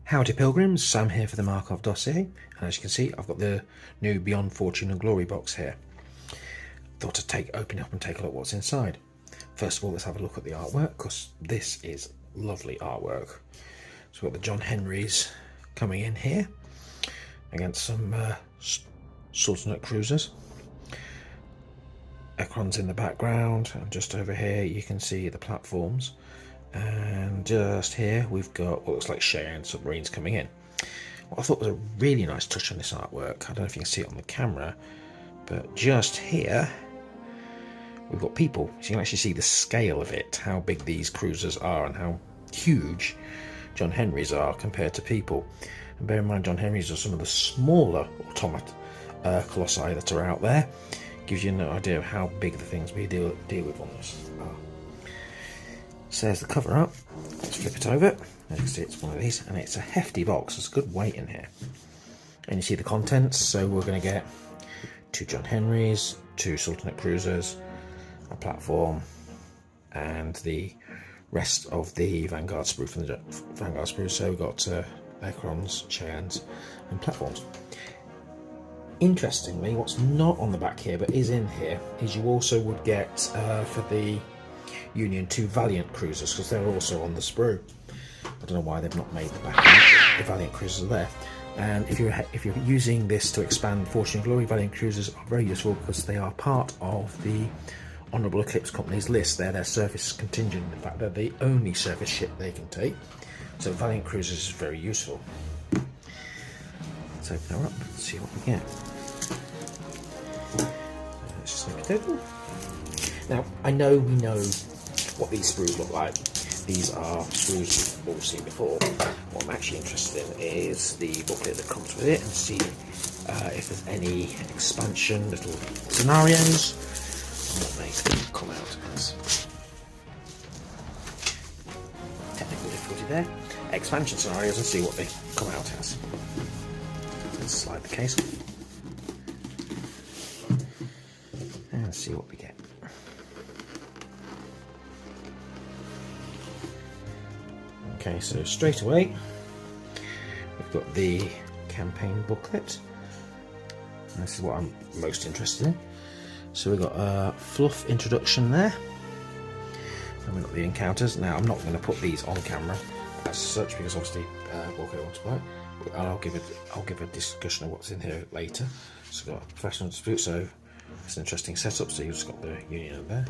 Howdy Pilgrims, Sam here for the Markov dossier, and as you can see I've got the new Beyond Fortune and Glory box here. Thought I'd open it up and take a look what's inside. First of all, let's have a look at the artwork, because this is lovely artwork. So we've got the John Henrys coming in here against some Sultanate cruisers. Ekron's in the background, and just over here you can see the platforms. And just here we've got what looks like Cheyenne submarines coming in. What I thought was a really nice touch on this artwork, I don't know if you can see it on the camera, but just here we've got people. So you can actually see the scale of it, how big these cruisers are and how huge John Henrys are compared to people. And bear in mind, John Henrys are some of the smaller colossi that are out there. Gives you an idea of how big the things we deal with on this are. So there's the cover up. Let's flip it over. As you can see, it's one of these, and it's a hefty box. There's good weight in here. And you see the contents. So we're going to get 2 John Henrys, 2 Sultanate cruisers, a platform, and the rest of the Vanguard sprue from the Vanguard sprue. So we've got Ekrons, Cheyennes, and platforms. Interestingly, what's not on the back here but is in here is you also would get for the Union 2 Valiant cruisers, because they're also on the sprue. I don't know why they've not made the back. The Valiant cruisers are there. And if you're using this to expand Fortune and Glory, Valiant cruisers are very useful because they are part of the Honourable Eclipse Company's list. They're their surface contingent. In fact, they're the only surface ship they can take. So Valiant cruisers is very useful. Let's open her up and see what we get. Let's just make it open. Now, we know what these sprues look like. These are sprues we've all seen before. What I'm actually interested in is the booklet that comes with it, and see if there's any expansion, little scenarios, and what they come out as. Technical difficulty there. Expansion scenarios, and see what they come out as. Let's slide the case and see what we get. Okay, so straight away we've got the campaign booklet. And this is what I'm most interested in. So we've got a fluff introduction there, and we've got the encounters. Now I'm not going to put these on camera as such because obviously Walker wants to buy it. I'll give a discussion of what's in here later. So we've got a professional dispute, so it's an interesting setup. So you've just got the Union over there.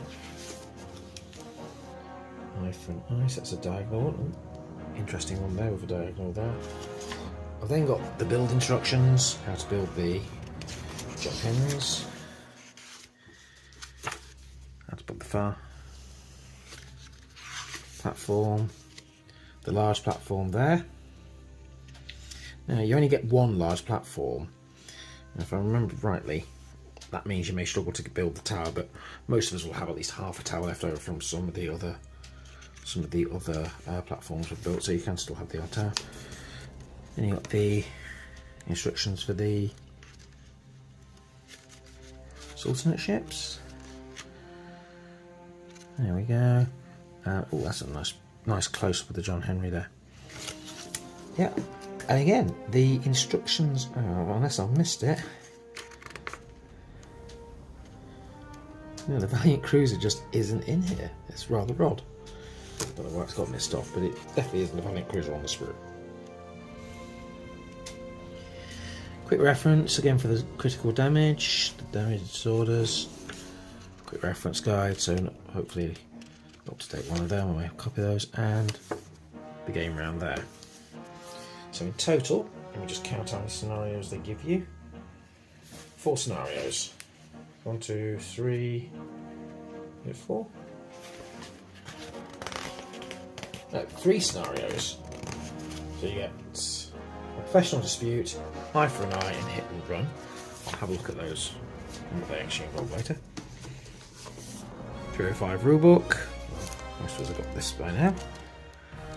Eye front eyes, that's a diagonal one. Interesting one there with a diagonal there. I've then got the build instructions, how to build the John Henrys, how to put the far platform, the large platform there. Now you only get one large platform, and if I remember rightly, that means you may struggle to build the tower, but most of us will have at least half a tower left over from some of the other platforms we've built, so you can still have the odd tower. Then you've got the instructions for the Sultanate ships. There we go. Oh, that's a nice close-up of the John Henry there. Yeah, and again, the instructions, unless I've missed it, no, the Valiant Cruiser just isn't in here. It's rather odd. I don't know why it's got missed off, but it definitely isn't a Valiant Cruiser on the sprue. Quick reference again for the critical damage, the damage disorders. Quick reference guide, so hopefully up to date one of them. I may copy those, and the game round there. So in total, let me just count how many scenarios they give you. 4 scenarios. 1, 2, 3, 4. No, 3 scenarios. So you get a professional dispute, eye for an eye, and hit and run. I'll have a look at those and what they actually involve later. 305 rulebook. Most of us have got this by now.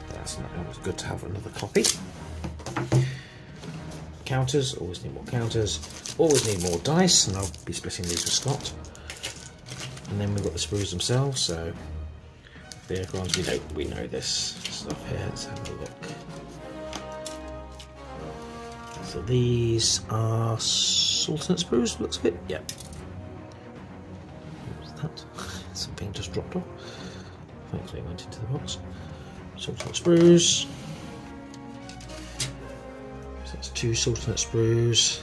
That's not always good to have another copy. Counters, always need more counters. Always need more dice, and I'll be splitting these with Scott. And then we've got the sprues themselves, so the Ekrons, we know this stuff here. Let's have a look. So these are Sultanate sprues, looks of it. Yep. What was that? Something just dropped off. Thankfully it went into the box. Sultanate sprues. So that's 2 Sultanate sprues.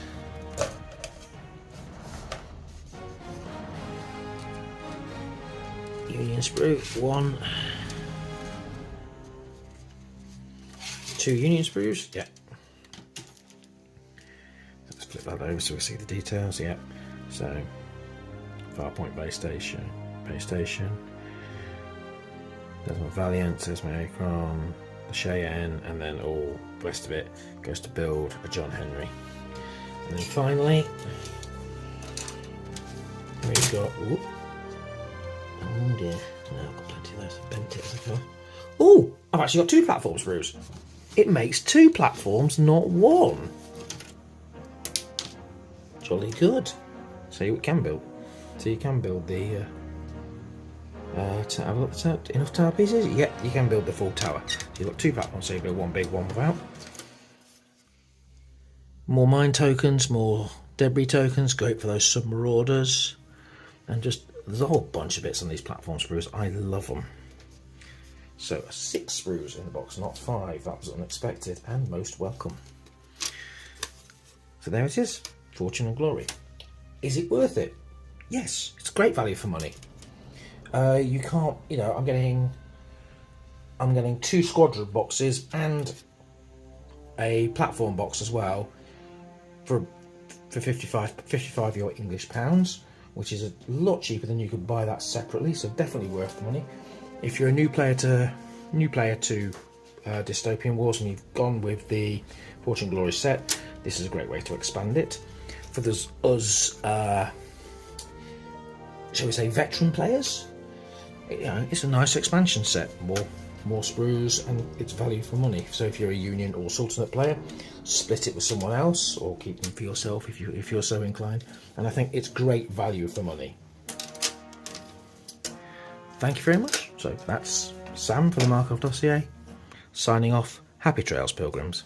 Union sprue, 1. 2 Union sprues, yeah. Let's flip that over so we see the details, yeah. So, Farpoint base station. There's my Valiant, there's my Acron, the Cheyenne, and then all the rest of it goes to build a John Henry. And then finally, we've got, oh dear, no, I've got plenty of those, I've bent it as I go. Oh, I've actually got 2 platform sprues. It makes 2 platforms, not 1. Jolly good. So you can build. So you can build the have a look at enough tower pieces? Yep, you can build the full tower. So you've got 2 platforms, so you build one big, one without. More mine tokens, more debris tokens, great for those submarauders. And just, there's a whole bunch of bits on these platform sprues. I love them. So 6 sprues in the box, not 5. That was unexpected and most welcome. So there it is, Fortune and Glory. Is it worth it? Yes, it's great value for money. You can't, you know, I'm getting 2 squadron boxes and a platform box as well for 55 your English pounds, which is a lot cheaper than you could buy that separately. So definitely worth the money. If you're a new player to Dystopian Wars and you've gone with the Fortune Glory set, this is a great way to expand it. For those us, shall we say, veteran players, it's a nice expansion set. More sprues and it's value for money. So if you're a Union or Sultanate player, split it with someone else or keep them for yourself if you're so inclined. And I think it's great value for money. Thank you very much. So that's Sam for the Markov dossier, signing off. Happy trails, pilgrims.